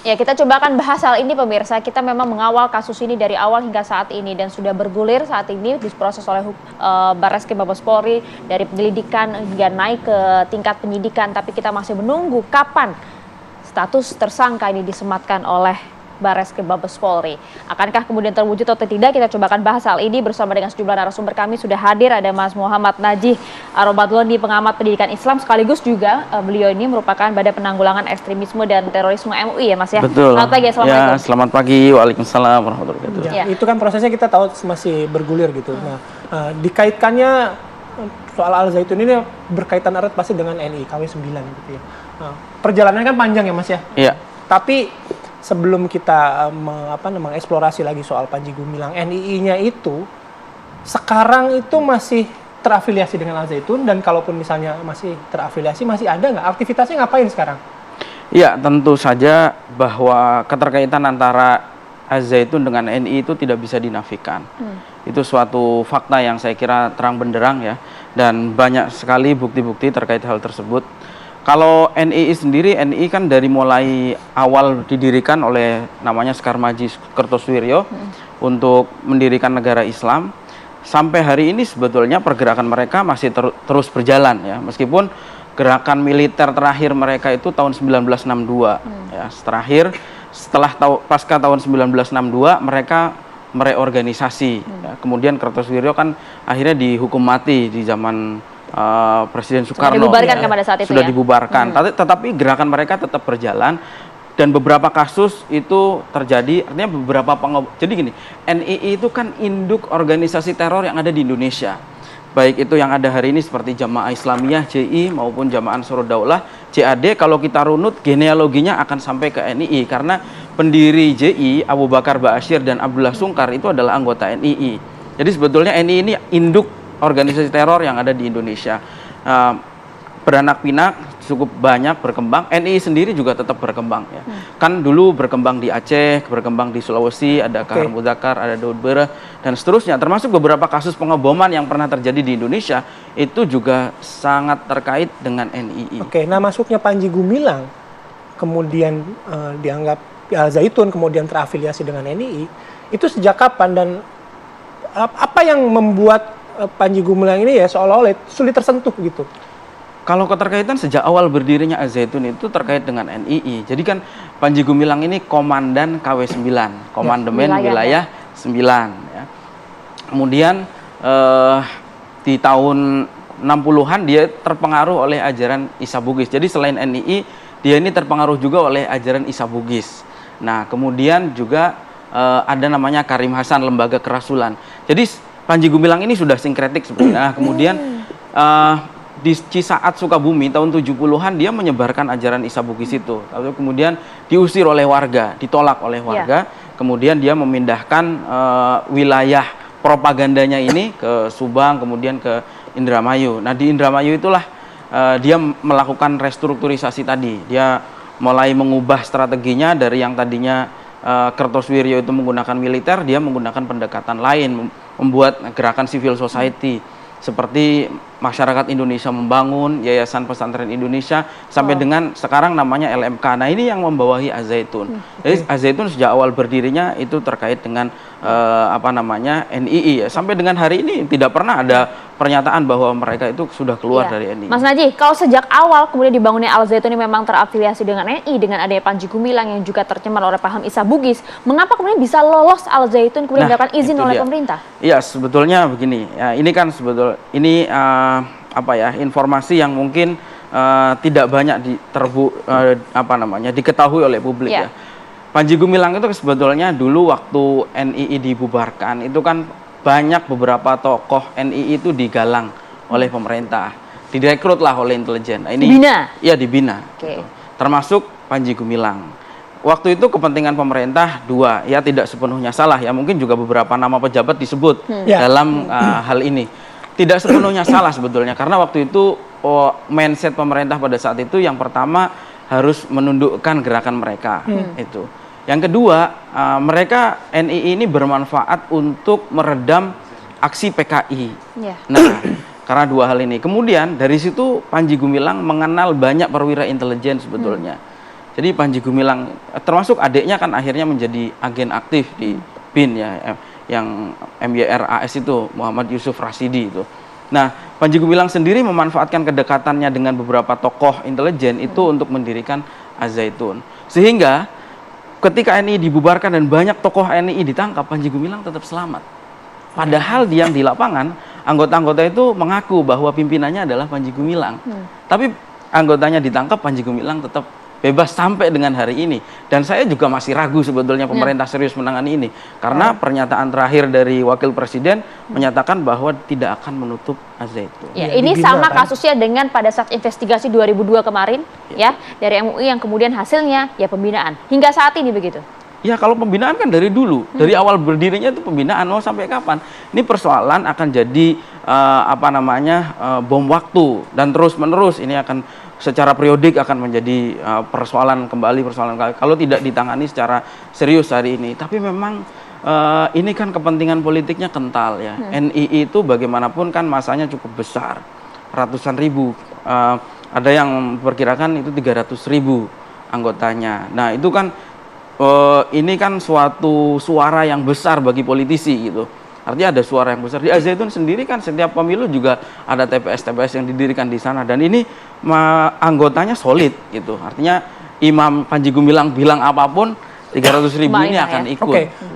Ya, kita coba akan bahas hal ini pemirsa. Kita memang mengawal kasus ini dari awal hingga saat ini dan sudah bergulir saat ini diproses oleh Barreskrim Mabes Polri dari penyelidikan hingga naik ke tingkat penyidikan. Tapi kita masih menunggu kapan status tersangka ini disematkan oleh Barreskrim Mabes Polri. Akankah kemudian terwujud atau tidak? Kita coba akan bahas hal ini bersama dengan sejumlah narasumber kami. Sudah hadir ada Mas Muhammad Najih Aromadloni, pengamat pendidikan Islam, sekaligus juga beliau ini merupakan Badan Penanggulangan Ekstremisme dan Terorisme MUI ya Mas ya. Betul. Selamat pagi, assalamualaikum. Ya, selamat pagi, waalaikumsalam warahmatullahi wabarakatuh. Ya, itu kan prosesnya kita tahu masih bergulir gitu. Nah, dikaitkannya soal Al Zaitun ini berkaitan erat pasti dengan NI KW 9 gitu ya. Nah, perjalanannya kan panjang ya Mas ya. Iya. Tapi sebelum kita mengeksplorasi lagi soal Panji Gumilang, NII-nya itu sekarang itu masih terafiliasi dengan Al Zaitun, dan kalaupun misalnya masih terafiliasi, masih ada nggak aktivitasnya, ngapain sekarang? Ya, tentu saja bahwa keterkaitan antara Al Zaitun dengan NI itu tidak bisa dinafikan. Itu suatu fakta yang saya kira terang benderang ya, dan banyak sekali bukti-bukti terkait hal tersebut. Kalau NII sendiri, NII kan dari mulai awal didirikan oleh namanya Sekar Maji Kertosuwiryo untuk mendirikan negara Islam. Sampai hari ini sebetulnya pergerakan mereka masih terus berjalan ya, meskipun gerakan militer terakhir mereka itu tahun 1962 ya. Setelah pasca tahun 1962 mereka mereorganisasi ya. Kemudian Kertosuwiryo kan akhirnya dihukum mati di zaman Presiden Soekarno. Sudah dibubarkan kan pada saat itu sudah ya? dibubarkan, tetapi gerakan mereka tetap berjalan. Dan beberapa kasus itu terjadi, artinya beberapa jadi gini, NII itu kan induk organisasi teror yang ada di Indonesia. Baik itu yang ada hari ini seperti Jamaah Islamiyah, JI, maupun Jamaah Ansarud Daulah, JAD. Kalau kita runut, genealoginya akan sampai ke NII. Karena pendiri JI, Abu Bakar Ba'asyir dan Abdullah Sungkar itu adalah anggota NII. Jadi sebetulnya NII ini induk organisasi teror yang ada di Indonesia. Beranak pinak, cukup banyak berkembang. NII sendiri juga tetap berkembang ya. Kan dulu berkembang di Aceh, berkembang di Sulawesi, ada Kahar Mudzakkar, ada Daud Bereh, dan seterusnya. Termasuk beberapa kasus pengeboman yang pernah terjadi di Indonesia itu juga sangat terkait dengan NII. Nah masuknya Panji Gumilang kemudian dianggap Al Zaitun kemudian terafiliasi dengan NII, itu sejak kapan dan apa yang membuat Panji Gumilang ini ya seolah-olah sulit tersentuh gitu? Kalau keterkaitan sejak awal berdirinya Al Zaitun itu terkait dengan NII. Jadi kan Panji Gumilang ini komandan KW 9, Komandemen Wilayah 9 ya. Kemudian di tahun 60-an dia terpengaruh oleh ajaran Isa Bugis. Jadi selain NII, dia ini terpengaruh juga oleh ajaran Isa Bugis. Nah, kemudian juga ada namanya Karim Hasan, Lembaga Kerasulan. Jadi Panji Gumilang ini sudah sinkretik sebenarnya. Nah, kemudian di Cisaat Sukabumi tahun 70-an dia menyebarkan ajaran Isa Bugis itu. Lalu kemudian diusir oleh warga, ditolak oleh warga. Kemudian dia memindahkan wilayah propagandanya ini ke Subang, kemudian ke Indramayu. Nah, di Indramayu itulah dia melakukan restrukturisasi tadi. Dia mulai mengubah strateginya dari yang tadinya Kertosuwiryo itu menggunakan militer, dia menggunakan pendekatan lain, membuat gerakan civil society seperti Masyarakat Indonesia Membangun, Yayasan Pesantren Indonesia, sampai dengan sekarang namanya LMK. Nah, ini yang membawahi Al Zaitun. Jadi Al Zaitun sejak awal berdirinya itu terkait dengan NII ya. Sampai dengan hari ini tidak pernah ada pernyataan bahwa mereka itu sudah keluar dari NII. Mas Najih, kalau sejak awal kemudian dibangunnya Al Zaitun ini memang terafiliasi dengan NII, dengan adanya Panji Gumilang yang juga tercemar oleh paham Isa Bugis, mengapa kemudian bisa lolos Al Zaitun kemudian mendapatkan izin oleh pemerintah? Iya, sebetulnya begini. Ya, ini kan informasi yang mungkin tidak banyak diketahui oleh publik ya. Panji Gumilang itu sebetulnya dulu waktu NII dibubarkan itu kan banyak beberapa tokoh NII itu digalang oleh pemerintah, direkrutlah oleh intelijen. Nah, ini dibina? Iya, dibina. Gitu. Termasuk Panji Gumilang. Waktu itu kepentingan pemerintah dua, ya tidak sepenuhnya salah ya, mungkin juga beberapa nama pejabat disebut dalam hal ini. Tidak sepenuhnya salah sebetulnya, karena waktu itu mindset pemerintah pada saat itu yang pertama harus menundukkan gerakan mereka itu. Yang kedua, mereka NII ini bermanfaat untuk meredam aksi PKI. Nah, karena dua hal ini. Kemudian dari situ Panji Gumilang mengenal banyak perwira intelijen sebetulnya. Jadi Panji Gumilang termasuk adiknya kan akhirnya menjadi agen aktif di BIN ya, yang MYRAS itu, Muhammad Yusuf Rasidi itu. Nah, Panji Gumilang sendiri memanfaatkan kedekatannya dengan beberapa tokoh intelijen itu untuk mendirikan Al-Zaitun. Sehingga ketika NII dibubarkan dan banyak tokoh NII ditangkap, Panji Gumilang tetap selamat. Padahal dia di lapangan, anggota-anggota itu mengaku bahwa pimpinannya adalah Panji Gumilang. Tapi anggotanya ditangkap, Panji Gumilang tetap bebas sampai dengan hari ini. Dan saya juga masih ragu sebetulnya pemerintah serius menangani ini. Karena pernyataan terakhir dari Wakil Presiden menyatakan bahwa tidak akan menutup Al-Zaitun. Ya, Ya, ini dibina, sama kan? kasusnya dengan pada saat investigasi 2002 kemarin ya dari MUI yang kemudian hasilnya ya pembinaan. Hingga saat ini begitu. Ya kalau pembinaan kan dari dulu, dari awal berdirinya itu pembinaan, mau sampai kapan? Ini persoalan akan jadi bom waktu dan terus menerus ini akan secara periodik akan menjadi persoalan kembali kalau tidak ditangani secara serius hari ini. Tapi memang ini kan kepentingan politiknya kental ya. NII itu bagaimanapun kan masanya cukup besar, ratusan ribu. Ada yang perkirakan itu 300.000 anggotanya. Nah itu kan ini kan suatu suara yang besar bagi politisi gitu. Artinya ada suara yang besar. Di Al-Zaitun sendiri kan setiap pemilu juga ada TPS-TPS yang didirikan di sana. Dan ini anggotanya solid gitu. Artinya Imam Panji Gumilang bilang apapun, 300.000 ini akan ikut.